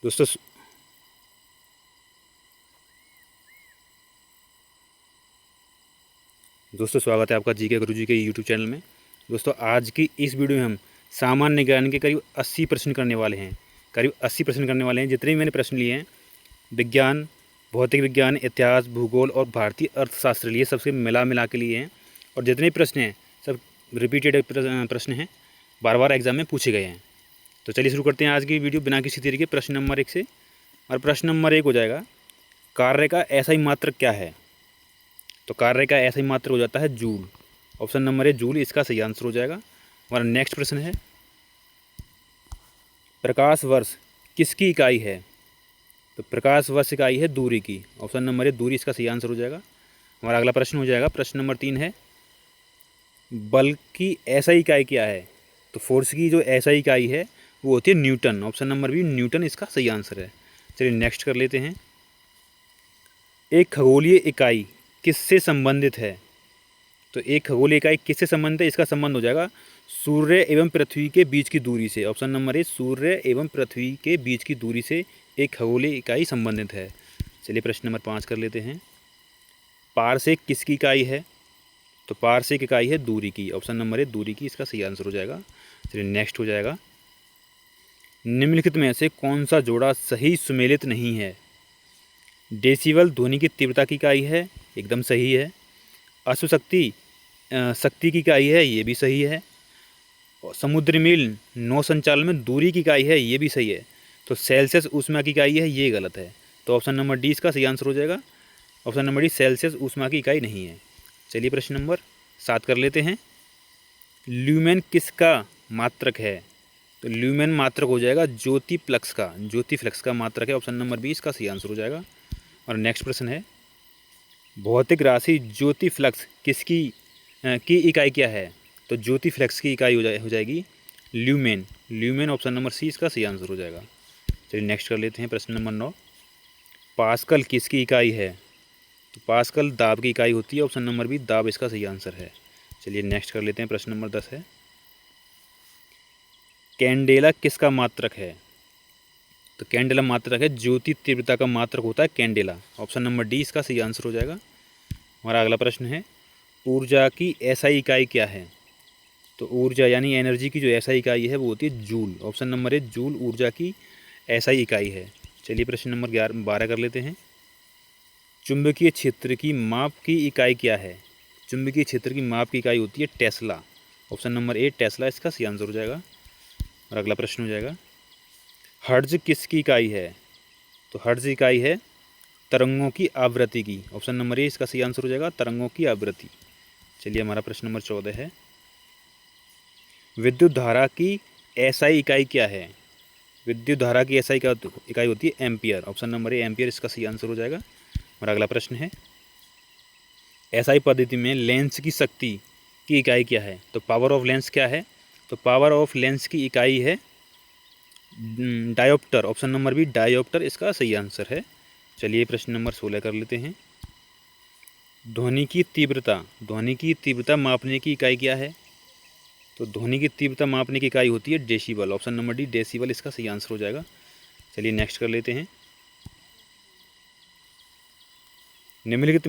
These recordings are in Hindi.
दोस्तों दोस्तों स्वागत है आपका जी के गुरु जी के यूट्यूब चैनल में। दोस्तों आज की इस वीडियो में हम सामान्य ज्ञान के करीब 80 प्रश्न करने वाले हैं। करीब 80 प्रश्न करने वाले हैं। जितने भी मैंने प्रश्न लिए हैं, विज्ञान, भौतिक विज्ञान, इतिहास, भूगोल और भारतीय अर्थशास्त्र लिए, सबसे मिला के लिए हैं। और जितने भी प्रश्न हैं सब रिपीटेड प्रश्न हैं, बार बार एग्जाम में पूछे गए हैं। तो चलिए शुरू करते हैं आज की वीडियो बिना किसी देरी के प्रश्न नंबर 1 से। और प्रश्न नंबर 1 हो जाएगा, कार्य का ऐसा ही मात्रक क्या है? तो कार्य का ऐसा ही मात्रक हो जाता है जूल। ऑप्शन नंबर 1 जूल इसका सही आंसर हो जाएगा। हमारा नेक्स्ट प्रश्न है, प्रकाश वर्ष किसकी इकाई है? तो प्रकाश वर्ष इकाई है दूरी की। ऑप्शन नंबर 1 दूरी इसका सही आंसर हो जाएगा। हमारा अगला प्रश्न हो जाएगा, प्रश्न नंबर 3 है, बल की ऐसा इकाई क्या है? तो फोर्स की जो ऐसा इकाई है वो होती है Newton. Option number B Newton इसका सही आंसर है। चलिए नेक्स्ट कर लेते हैं, एक खगोलीय इकाई किससे संबंधित है? तो एक खगोलीय इकाई किससे संबंधित है? इसका संबंध हो जाएगा सूर्य एवं पृथ्वी के बीच की दूरी से। ऑप्शन नंबर 1 सूर्य एवं पृथ्वी के बीच की दूरी से एक खगोलीय इकाई संबंधित है। चलिए प्रश्न नंबर 5 कर लेते हैं, पारसेक किसकी इकाई है? तो पारसेक इकाई है दूरी की। ऑप्शन नंबर 1 दूरी की इसका सही आंसर हो जाएगा। चलिए नेक्स्ट हो जाएगा, निम्नलिखित में से कौन सा जोड़ा सही सुमेलित नहीं है? डेसिबल ध्वनि की तीव्रता की इकाई है, एकदम सही है। अश्वशक्ति शक्ति की इकाई है, ये भी सही है। और समुद्री मील नौ संचालन में दूरी की इकाई है, ये भी सही है। तो सेल्सियस ऊष्मा की इकाई है, ये गलत है। तो ऑप्शन नंबर डी इसका सही आंसर हो जाएगा। ऑप्शन नंबर डी सेल्सियस ऊष्मा की इकाई नहीं है। चलिए प्रश्न नंबर 7 कर लेते हैं, ल्यूमेन किसका मात्रक है? तो ल्यूमेन मात्रक हो जाएगा ज्योति फ्लक्स का। ज्योति फ्लक्स का मात्रक है। ऑप्शन नंबर 20 का सही आंसर हो जाएगा। और नेक्स्ट प्रश्न है, भौतिक राशि ज्योति फ्लक्स किसकी की इकाई क्या है? तो ज्योति फ्लक्स की इकाई हो जाएगी lumen. Lumen option number C इसका सही आंसर हो जाएगा। चलिए नेक्स्ट कर लेते हैं, प्रश्न नंबर 9, पास्कल किसकी इकाई है? तो पास्कल दाब की इकाई होती है। ऑप्शन नंबर बी दाब इसका सही आंसर है। चलिए नेक्स्ट कर लेते हैं, प्रश्न नंबर 10 है, कैंडेला किसका मात्रक है? तो कैंडेला मात्रक है ज्योति तीव्रता का मात्रक होता है कैंडेला। ऑप्शन नंबर डी इसका सही आंसर हो जाएगा। हमारा अगला प्रश्न है, ऊर्जा की एसआई इकाई क्या है? तो ऊर्जा यानी एनर्जी की जो एसआई इकाई है वो होती है जूल। ऑप्शन नंबर 1 जूल ऊर्जा की एसआई इकाई है। चलिए प्रश्न नंबर 12 कर लेते हैं, चुंबकीय क्षेत्र की माप की इकाई क्या है? चुंबकीय क्षेत्र की माप की इकाई होती है टेस्ला। ऑप्शन नंबर 1 टेस्ला इसका सही आंसर हो जाएगा। और अगला प्रश्न हो जाएगा, हर्ट्ज किसकी इकाई है? तो हर्ट्ज इकाई है तरंगों की आवृत्ति की। ऑप्शन नंबर 1 इसका सही आंसर हो जाएगा, तरंगों की आवृत्ति। चलिए हमारा प्रश्न नंबर 14 है, विद्युत धारा की एसआई इकाई क्या है? विद्युत धारा की एसआई इकाई होती है एम्पियर। ऑप्शन नंबर 1 एम्पियर इसका सही आंसर हो जाएगा। और अगला प्रश्न है, एसआई पद्धति में लेंस की शक्ति की इकाई क्या है? तो पावर ऑफ लेंस क्या है? तो पावर ऑफ लेंस की इकाई है dioptre. Option number B dioptre इसका सही आंसर है। चलिए प्रश्न नंबर 16 कर लेते हैं, ध्वनि की तीव्रता मापने की इकाई क्या है? तो ध्वनि की तीव्रता मापने की इकाई होती है decibel. Option number D decibel इसका सही आंसर हो जाएगा। चलिए नेक्स्ट कर लेते हैं, निम्नलिखित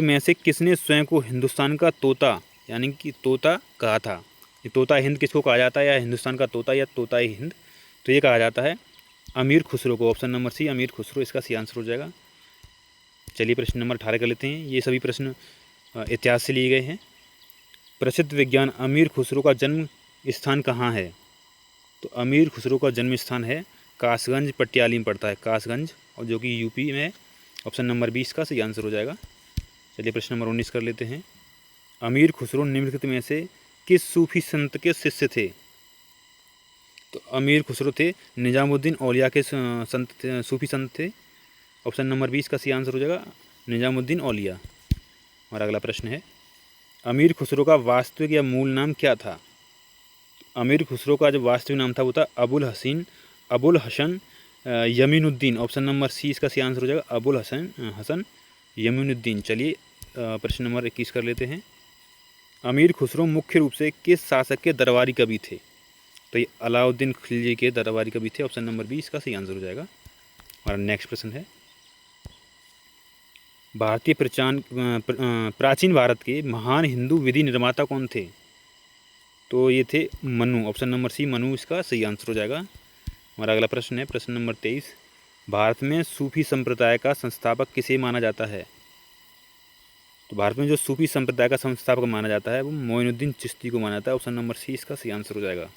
में से किसने स्वयं को हिंदुस्तान का तोता यानी कि तोता कहा था? ये तोता हिंद किसको कहा जाता है, या हिंदुस्तान का तोता या तोता हिंद? तो ये कहा जाता है अमीर खुसरो को। ऑप्शन नंबर सी अमीर खुसरो इसका सही आंसर हो जाएगा। चलिए प्रश्न नंबर 18 कर लेते हैं, ये सभी प्रश्न इतिहास से लिए गए हैं। प्रसिद्ध विज्ञान अमीर खुसरो का जन्म स्थान कहाँ है? तो अमीर खुसरो का जन्म स्थान है कासगंज, पटियाली में पड़ता है कासगंज, और जो कि यूपी में है। ऑप्शन नंबर 20 का सही आंसर हो जाएगा। चलिए प्रश्न नंबर 19 कर लेते हैं, अमीर खुसरो निम्नलिखित में से किस सूफी संत के शिष्य थे? तो अमीर खुसरो थे निजामुद्दीन औलिया के सूफी संत थे। ऑप्शन नंबर 20 का सही आंसर हो जाएगा निजामुद्दीन औलिया। और अगला प्रश्न है, अमीर खुसरो का वास्तविक या मूल नाम क्या था? अमीर खुसरो का जो वास्तविक नाम था वो था Abul Hasan Yaminuddin. Option number C इसका सही आंसर हो जाएगा अबुल हसन यमीनुद्दीन। चलिए प्रश्न नंबर 21 कर लेते हैं, अमीर खुसरो मुख्य रूप से किस शासक के दरबारी कवि थे? तो ये अलाउद्दीन खिलजी के दरबारी कवि थे। ऑप्शन नंबर बी इसका सही आंसर हो जाएगा। हमारा नेक्स्ट प्रश्न है, भारतीय प्राचीन भारत के महान हिंदू विधि निर्माता कौन थे? तो ये थे Manu. Option number C Manu इसका सही आंसर हो जाएगा। हमारा अगला प्रश्न है प्रश्न नंबर 23, भारत में सूफी संप्रदाय का संस्थापक किसे माना जाता है? तो भारत में जो सूफी संप्रदाय का संस्थापक माना जाता है वो मोइनुद्दीन चिश्ती को माना जाता है। ऑप्शन नंबर सी इसका सही आंसर हो जाएगा।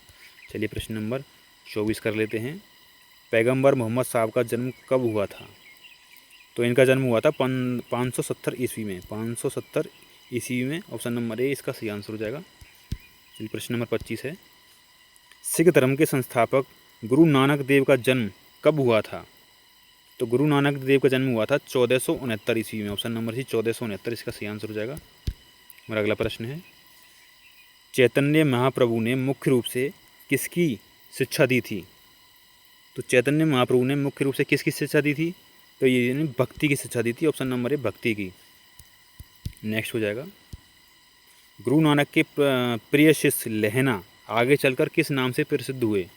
चलिए प्रश्न नंबर 24 कर लेते हैं, पैगंबर मोहम्मद साहब का जन्म कब हुआ था? तो इनका जन्म हुआ था 570 ईस्वी में, 570 ईस्वी में। ऑप्शन नंबर ए इसका सही आंसर हो जाएगा। चलिए प्रश्न नंबर 25 है, सिख धर्म के संस्थापक गुरु नानक देव का जन्म कब हुआ था? तो गुरु नानक देव का जन्म हुआ था 1469 ईस्वी में। ऑप्शन नंबर सी 1469 इसका सही आंसर हो जाएगा। हमारा अगला प्रश्न है, चैतन्य महाप्रभु ने मुख्य रूप से किसकी शिक्षा दी थी? तो चैतन्य महाप्रभु ने मुख्य रूप से किसकी शिक्षा दी थी? तो ये भक्ति की शिक्षा दी थी। ऑप्शन नंबर ए भक्ति की। नेक्स्ट हो जाएगा, गुरु नानक के प्रिय शिष्य लहना आगे चलकर किस नाम से प्रसिद्ध हुए?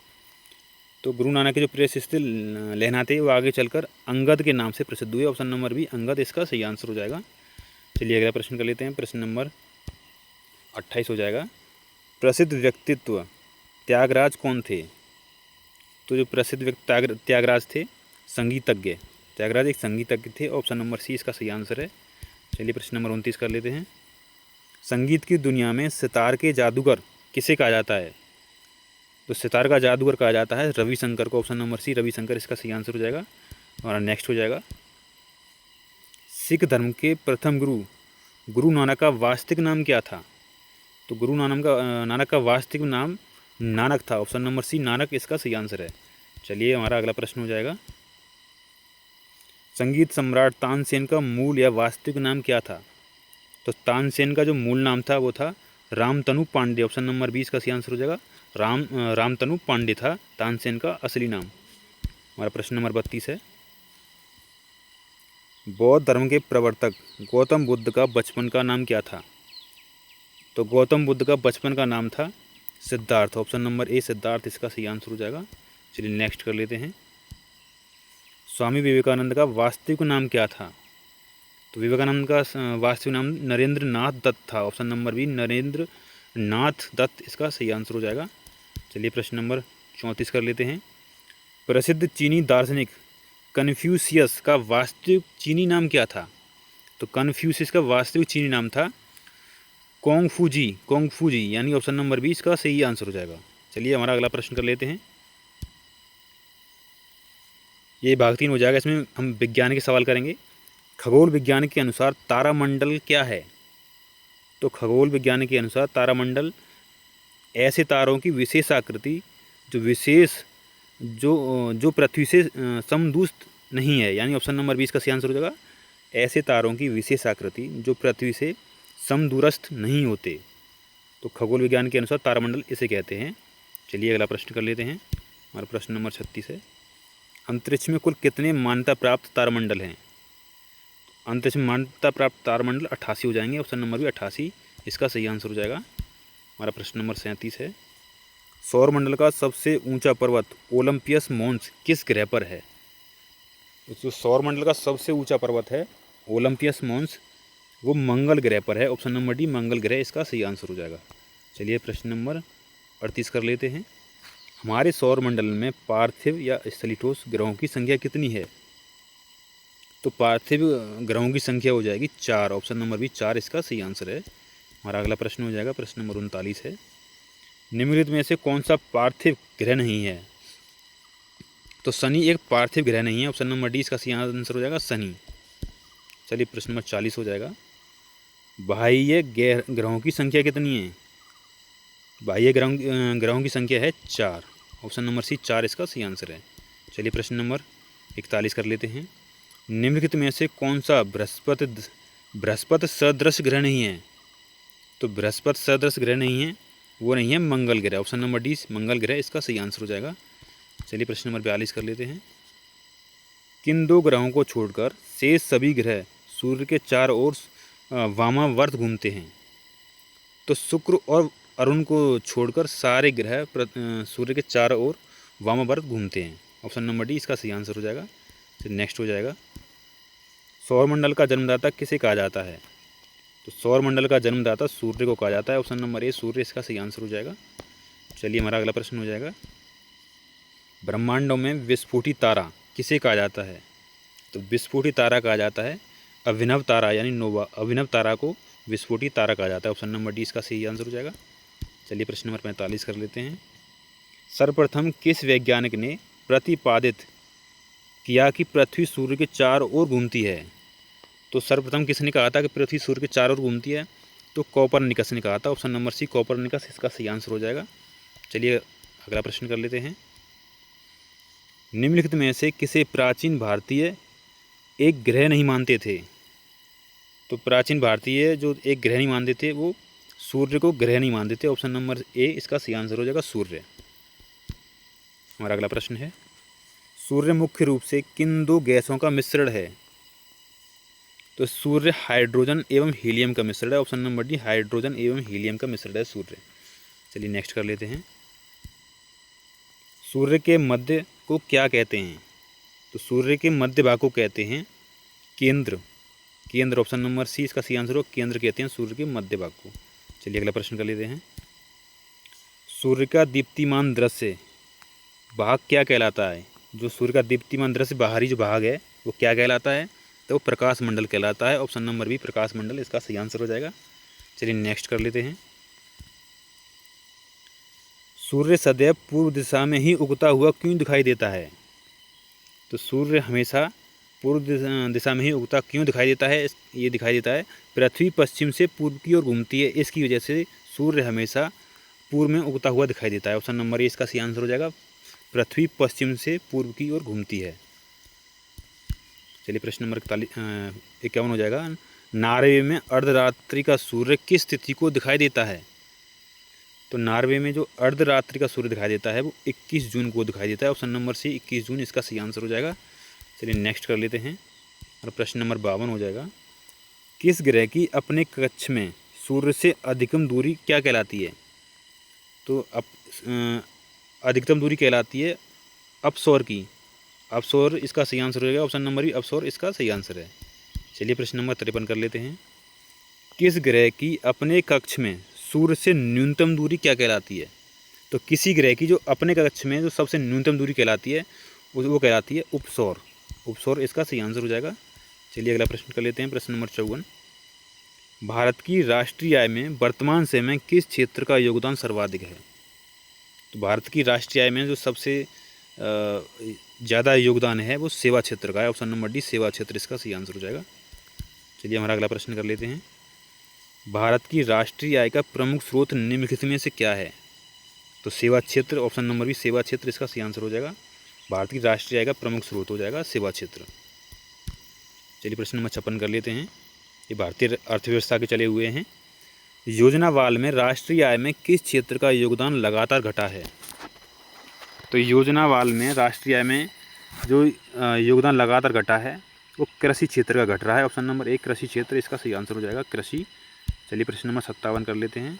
तो गुरु नानक के जो प्रिय शिष्य लहना थे वो आगे चलकर अंगद के नाम से प्रसिद्ध हुए। ऑप्शन नंबर बी अंगद इसका सही आंसर हो जाएगा। चलिए अगला प्रश्न कर लेते हैं, प्रश्न नंबर 28 हो जाएगा, प्रसिद्ध व्यक्तित्व त्यागराज कौन थे? तो जो प्रसिद्ध व्यक्ति त्यागराज थे संगीतज्ञ, त्यागराज एक संगीतज्ञ थे। ऑप्शन नंबर सी इसका सही आंसर है। चलिए प्रश्न नंबर 29 कर लेते हैं, संगीत की दुनिया में सितार के जादूगर किसे कहा जाता है? तो सितार का जादूगर कहा जाता है रविशंकर को। ऑप्शन नंबर सी रविशंकर इसका सही आंसर हो जाएगा। और नेक्स्ट हो जाएगा, सिख धर्म के प्रथम गुरु नानक का वास्तविक नाम क्या था? तो गुरु नानक का वास्तविक नाम नानक था। ऑप्शन नंबर सी नानक इसका सही आंसर है। चलिए हमारा अगला प्रश्न हो जाएगा, संगीत सम्राट तानसेन का मूल या वास्तविक नाम क्या था? तो तानसेन का जो मूल नाम था वो था रामतनु पांडे। ऑप्शन नंबर 20 का सही आंसर हो जाएगा। रामतनु पांडे था तानसेन का असली नाम। हमारा प्रश्न नंबर 32 है, बौद्ध धर्म के प्रवर्तक गौतम बुद्ध का बचपन का नाम क्या था? तो गौतम बुद्ध का बचपन का नाम था Siddharth. Option number A Siddharth इसका सही आंसर हो जाएगा। चलिए नेक्स्ट कर लेते हैं, स्वामी विवेकानंद का वास्तविक नाम क्या था? तो विवेकानंद का वास्तविक नाम नरेंद्र नाथ दत्त था। ऑप्शन नंबर बी नरेंद्र नाथ दत्त इसका सही आंसर हो जाएगा। चलिए प्रश्न नंबर 34 कर लेते हैं, प्रसिद्ध चीनी दार्शनिक कन्फ्यूशियस का वास्तविक चीनी नाम क्या था? तो कन्फ्यूशियस का वास्तविक चीनी नाम था कोंगफूजी, यानी ऑप्शन नंबर 20 का सही आंसर हो जाएगा। चलिए हमारा अगला प्रश्न कर लेते हैं, ये भाग 3 हो जाएगा। इसमें हम विज्ञान के सवाल करेंगे। खगोल विज्ञान के अनुसार तारामंडल क्या है? तो खगोल विज्ञान के अनुसार तारामंडल ऐसे तारों की विशेष आकृति जो पृथ्वी से समदूस्त नहीं है, यानी ऑप्शन नंबर 20 का सही आंसर हो जाएगा। ऐसे तारों की विशेष आकृति जो पृथ्वी से समदूरस्थ नहीं होते, तो खगोल विज्ञान के अनुसार तारामंडल इसे कहते हैं। चलिए अगला प्रश्न कर लेते हैं। हमारा प्रश्न नंबर 36 है, अंतरिक्ष में कुल कितने मान्यता प्राप्त तारामंडल हैं? अंतरिक्ष में मान्यता प्राप्त तारामंडल 88 हो जाएंगे। ऑप्शन नंबर भी 88 इसका सही आंसर हो जाएगा। हमारा प्रश्न नंबर 37 है, सौरमंडल का सबसे ऊंचा पर्वत ओलंपियस मोन्स किस ग्रह पर है? जो सौरमंडल का सबसे ऊंचा पर्वत है ओलंपियस मोन्स वो मंगल ग्रह पर है। ऑप्शन नंबर डी मंगल ग्रह इसका सही आंसर हो जाएगा। चलिए प्रश्न नंबर 38 कर लेते हैं, हमारे सौरमंडल में पार्थिव या स्थलीठोस ग्रहों की संख्या कितनी है? तो पार्थिव ग्रहों की संख्या हो जाएगी 4। ऑप्शन नंबर बी 4 इसका सही आंसर है। हमारा अगला प्रश्न हो जाएगा, प्रश्न नंबर 39 है, निम्नलिखित में से कौन सा पार्थिव ग्रह नहीं है? तो शनि एक पार्थिव ग्रह नहीं है। ऑप्शन नंबर डी इसका सही आंसर हो जाएगा शनि। चलिए प्रश्न नंबर 40 हो जाएगा, बाह्य ग्रहों की संख्या कितनी है? बाह्य ग्रहों की संख्या है 4। ऑप्शन नंबर सी 4 इसका सही आंसर है। चलिए प्रश्न नंबर 41 कर लेते हैं, निम्नलिखित में से कौन सा बृहस्पति सदृश ग्रह नहीं है? तो बृहस्पति सदृश ग्रह नहीं है, वो नहीं है मंगल ग्रह। ऑप्शन नंबर डी मंगल ग्रह इसका सही आंसर हो जाएगा। चलिए प्रश्न नंबर 42 कर लेते हैं, किन 2 ग्रहों को छोड़कर शेष सभी ग्रह सूर्य के चारों ओर वामावर्त घूमते हैं? तो शुक्र और अरुण को छोड़कर सारे ग्रह सूर्य के चारों ओर वामावर्त घूमते हैं। ऑप्शन नंबर डी इसका सही आंसर हो जाएगा। फिर नेक्स्ट हो जाएगा, सौरमंडल का जन्मदाता किसे कहा जाता है? तो सौरमंडल का जन्मदाता सूर्य को कहा जाता है। ऑप्शन नंबर ए सूर्य इसका सही आंसर हो जाएगा। चलिए हमारा अगला प्रश्न हो जाएगा, ब्रह्मांडों में विस्फोटित तारा किसे कहा जाता है? तो विस्फोटित तारा कहा जाता है अभिनव तारा यानी नोवा, अभिनव तारा को विस्फोटित तारा कहा जाता है। ऑप्शन नंबर डी इसका सही आंसर हो जाएगा। चलिए प्रश्न नंबर 45 कर लेते हैं, सर्वप्रथम किस वैज्ञानिक ने प्रतिपादित किया कि पृथ्वी सूर्य के चारों ओर घूमती है? तो सर्वप्रथम किसने कहा था कि पृथ्वी सूर्य के चारों ओर घूमती है? तो कोपरनिकस ने कहा था। ऑप्शन नंबर सी कोपरनिकस इसका सही आंसर हो जाएगा। चलिए अगला प्रश्न कर लेते हैं, निम्नलिखित में से किसे प्राचीन भारतीय एक ग्रह नहीं मानते थे? तो प्राचीन भारतीय जो एक ग्रह नहीं मानते थे वो सूर्य को ग्रह नहीं मानते थे। ऑप्शन नंबर ए इसका सही आंसर हो जाएगा सूर्य। हमारा अगला प्रश्न है, सूर्य मुख्य रूप से किन दो गैसों का मिश्रण है? तो सूर्य हाइड्रोजन एवं हीलियम का मिश्रण है। ऑप्शन नंबर डी हाइड्रोजन एवं हीलियम का मिश्रण है सूर्य। चलिए नेक्स्ट कर लेते हैं, सूर्य के मध्य को क्या कहते हैं? तो सूर्य के मध्य भाग को कहते हैं केंद्र। केंद्र ऑप्शन नंबर सी इसका सही आंसर हो, केंद्र कहते हैं सूर्य के मध्य भाग को। चलिए अगला प्रश्न कर लेते हैं, सूर्य का दीप्तिमान दृश्य भाग क्या कहलाता है? जो सूर्य का दीप्तिमान दृश्य बाहरी जो भाग है वो क्या कहलाता है? तो वो प्रकाश मंडल कहलाता है। ऑप्शन नंबर बी प्रकाश मंडल इसका सही आंसर हो जाएगा। चलिए नेक्स्ट कर लेते हैं, सूर्य सदैव पूर्व दिशा में ही उगता हुआ क्यों दिखाई देता है? तो सूर्य हमेशा पूर्व दिशा में ही उगता क्यों दिखाई देता है? ये दिखाई देता है पृथ्वी पश्चिम से पूर्व की ओर घूमती है, इसकी वजह से सूर्य हमेशा पूर्व में उगता हुआ दिखाई देता है। ऑप्शन नंबर ए इसका सही आंसर हो जाएगा, पृथ्वी पश्चिम से पूर्व की ओर घूमती है। चलिए प्रश्न नंबर 51 हो जाएगा, नॉर्वे में अर्धरात्रि का सूर्य किस तिथि को दिखाई देता है? तो नॉर्वे में जो अर्धरात्रि का सूर्य दिखाई देता है वो 21 जून को दिखाई देता है। ऑप्शन नंबर सी 21 जून इसका सही आंसर हो जाएगा। चलिए नेक्स्ट कर लेते हैं, और प्रश्न नंबर 52 हो जाएगा, किस ग्रह की अपने कक्ष में सूर्य से अधिकतम दूरी क्या कहलाती है? तो अधिकतम दूरी कहलाती है अपसौर की। अपसौर इसका सही आंसर हो जाएगा। ऑप्शन नंबर बी अपसौर इसका सही आंसर है। चलिए प्रश्न नंबर 53 कर लेते हैं, किस ग्रह की अपने कक्ष में सूर्य से न्यूनतम दूरी क्या कहलाती है? तो किसी ग्रह की जो अपने कक्ष में जो सबसे न्यूनतम दूरी कहलाती है वो कहलाती है उपसौर। उपसौर इसका सही आंसर हो जाएगा। चलिए अगला प्रश्न कर लेते हैं, प्रश्न नंबर 54, भारत की राष्ट्रीय आय में वर्तमान समय में किस क्षेत्र का योगदान सर्वाधिक है? तो भारत की राष्ट्रीय आय में जो सबसे ज़्यादा योगदान है वो सेवा क्षेत्र का है। ऑप्शन नंबर डी सेवा क्षेत्र इसका सही आंसर हो जाएगा। चलिए हमारा अगला प्रश्न कर लेते हैं, भारत की राष्ट्रीय आय का प्रमुख स्रोत निम्नलिखित में से क्या है? तो सेवा क्षेत्र। ऑप्शन नंबर बी सेवा क्षेत्र इसका सही आंसर हो जाएगा। भारत की राष्ट्रीय आय का प्रमुख स्रोत हो जाएगा सेवा क्षेत्र। चलिए प्रश्न नंबर 56 कर लेते हैं, ये भारतीय अर्थव्यवस्था के चले हुए हैं, योजनावाल में राष्ट्रीय आय में किस क्षेत्र का योगदान लगातार घटा है? तो योजनावाल में राष्ट्रीय आय में जो योगदान लगातार घटा है वो कृषि क्षेत्र का घट रहा है। ऑप्शन नंबर 1 कृषि क्षेत्र इसका सही आंसर हो जाएगा, कृषि। चलिए प्रश्न नंबर 57 कर लेते हैं,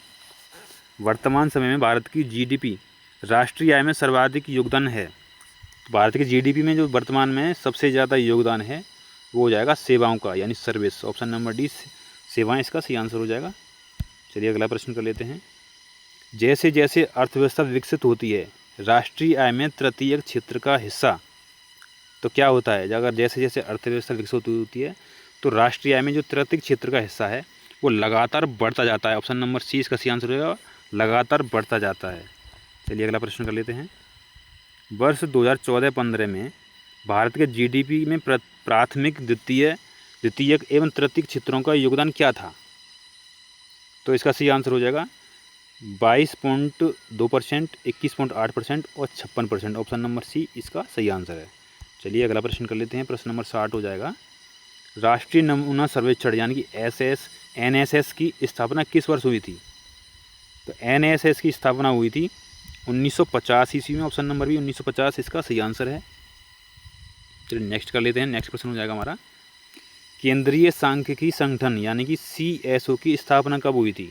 वर्तमान समय में भारत की जीडीपी राष्ट्रीय आय में सर्वाधिक योगदान है। तो भारत की जीडीपी में जो वर्तमान में सबसे ज़्यादा योगदान है वो हो जाएगा सेवाओं का यानी सर्विस। ऑप्शन नंबर डी सेवाएं इसका सही आंसर हो जाएगा। चलिए अगला प्रश्न कर लेते हैं, जैसे जैसे अर्थव्यवस्था विकसित होती है राष्ट्रीय आय में तृतीयक क्षेत्र का हिस्सा तो क्या होता है? अगर जैसे जैसे अर्थव्यवस्था विकसित होती है तो राष्ट्रीय आय में जो तृतीयक क्षेत्र का हिस्सा है वो लगातार बढ़ता जाता है। ऑप्शन नंबर सी इसका सही आंसर होगा, लगातार बढ़ता जाता है। चलिए अगला प्रश्न कर लेते हैं, वर्ष 2014-15 में भारत के जीडीपी में प्राथमिक द्वितीयक एवं तृतीयक क्षेत्रों का योगदान क्या था? तो इसका सही आंसर हो जाएगा 22.2%, 21.8% और 56%। ऑप्शन नंबर सी इसका सही आंसर है। चलिए अगला प्रश्न कर लेते हैं, प्रश्न नंबर 60 हो जाएगा, राष्ट्रीय नमूना सर्वेक्षण यानी कि एनएसएस की स्थापना किस वर्ष हुई थी? तो एनएसएस की स्थापना हुई थी 1950 ईस्वी में। ऑप्शन नंबर भी 1950 इसका सही आंसर है। चलिए नेक्स्ट कर लेते हैं, नेक्स्ट प्रश्न हो जाएगा हमारा, केंद्रीय सांख्यिकी संगठन यानी कि CSO की स्थापना कब हुई थी?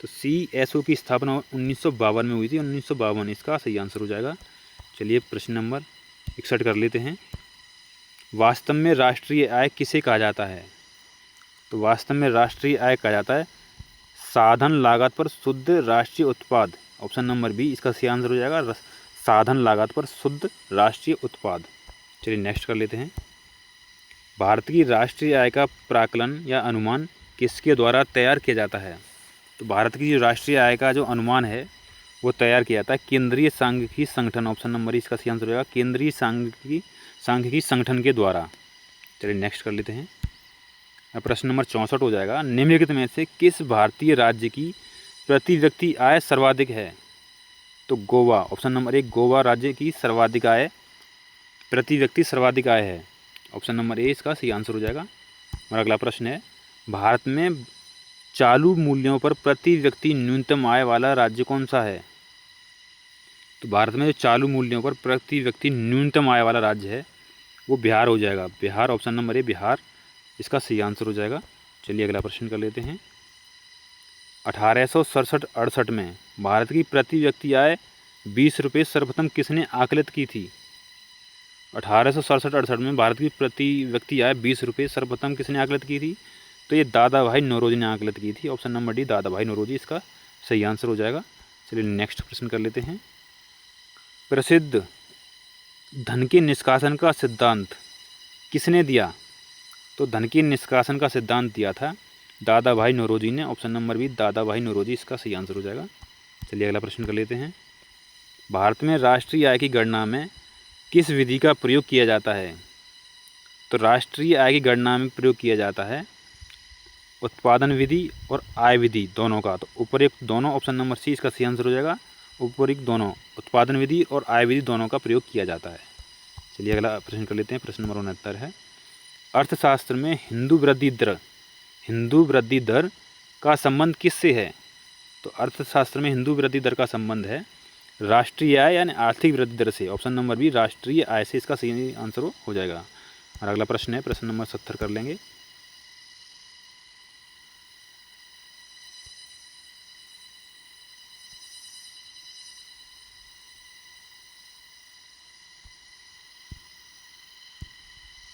तो CSO की स्थापना 1952 में हुई थी, 1952 इसका सही आंसर हो जाएगा। चलिए प्रश्न नंबर 61 कर लेते हैं। वास्तव में राष्ट्रीय आय किसे कहा जाता है? तो वास्तव में राष्ट्रीय आय कहा जाता है साधन लागत पर शुद्ध राष्ट्रीय उत्पाद। ऑप्शन नंबर बी इसका सही आंसर हो जाएगा, साधन लागत पर शुद्ध राष्ट्रीय उत्पाद। चलिए नेक्स्ट कर लेते हैं। भारत की राष्ट्रीय आय का प्राकलन या अनुमान किसके द्वारा तैयार किया जाता है? तो भारत की जो राष्ट्रीय आय का जो अनुमान है वो तैयार किया जाता है केंद्रीय सांख्यिकी संगठन। ऑप्शन नंबर इसका सही आंसर हो जाएगा, केंद्रीय सांख्यिकी संगठन के द्वारा। चलिए नेक्स्ट कर लेते हैं। अब प्रश्न नंबर 64 हो जाएगा। निम्नलिखित में से किस भारतीय राज्य की प्रति व्यक्ति आय सर्वाधिक है? तो गोवा। ऑप्शन नंबर 1 गोवा राज्य की सर्वाधिक आय, प्रति व्यक्ति सर्वाधिक आय है। ऑप्शन नंबर ए इसका सही आंसर हो जाएगा। और अगला प्रश्न है, भारत में चालू मूल्यों पर प्रति व्यक्ति न्यूनतम आय वाला राज्य कौन सा है? तो भारत में जो चालू मूल्यों पर प्रति व्यक्ति न्यूनतम आय वाला राज्य है वो बिहार हो जाएगा। Bihar, option number A Bihar इसका सही आंसर हो जाएगा। चलिए अगला प्रश्न कर लेते हैं। 1867-68 में भारत की प्रति व्यक्ति आय 20 रुपये सर्वप्रथम किसने आकलित की थी? 1867-68 में भारत की प्रति व्यक्ति आय 20 रुपये सर्वप्रथम किसने आकलित की थी? तो ये दादा भाई नौरोजी ने आकलित की थी। ऑप्शन नंबर डी दादा भाई नौरोजी इसका सही आंसर हो जाएगा। चलिए नेक्स्ट प्रश्न कर लेते हैं। प्रसिद्ध धन के निष्कासन का सिद्धांत किसने दिया? तो धन के निष्कासन का सिद्धांत दिया था दादा भाई नौरोजी ने। ऑप्शन नंबर बी दादा भाई नौरोजी इसका सही आंसर हो जाएगा। चलिए अगला प्रश्न कर लेते हैं। भारत में राष्ट्रीय आय की गणना में किस विधि का प्रयोग किया जाता है? तो राष्ट्रीय आय की गणना में प्रयोग किया जाता है उत्पादन विधि और आय विधि दोनों का। तो उपयुक्त दोनों, ऑप्शन नंबर सी इसका सही आंसर हो जाएगा। उपयुक्त दोनों, उत्पादन विधि और आय विधि दोनों का प्रयोग किया जाता है। चलिए अगला प्रश्न कर लेते हैं। प्रश्न नंबर 69 है, अर्थशास्त्र में हिंदू वृद्धि दर का संबंध किससे है? तो अर्थशास्त्र में हिंदू वृद्धि दर का संबंध है राष्ट्रीय आय यानी आर्थिक वृद्धि दर से। ऑप्शन नंबर बी राष्ट्रीय आय से इसका सही आंसर हो जाएगा। और अगला प्रश्न है प्रश्न नंबर 70 कर लेंगे।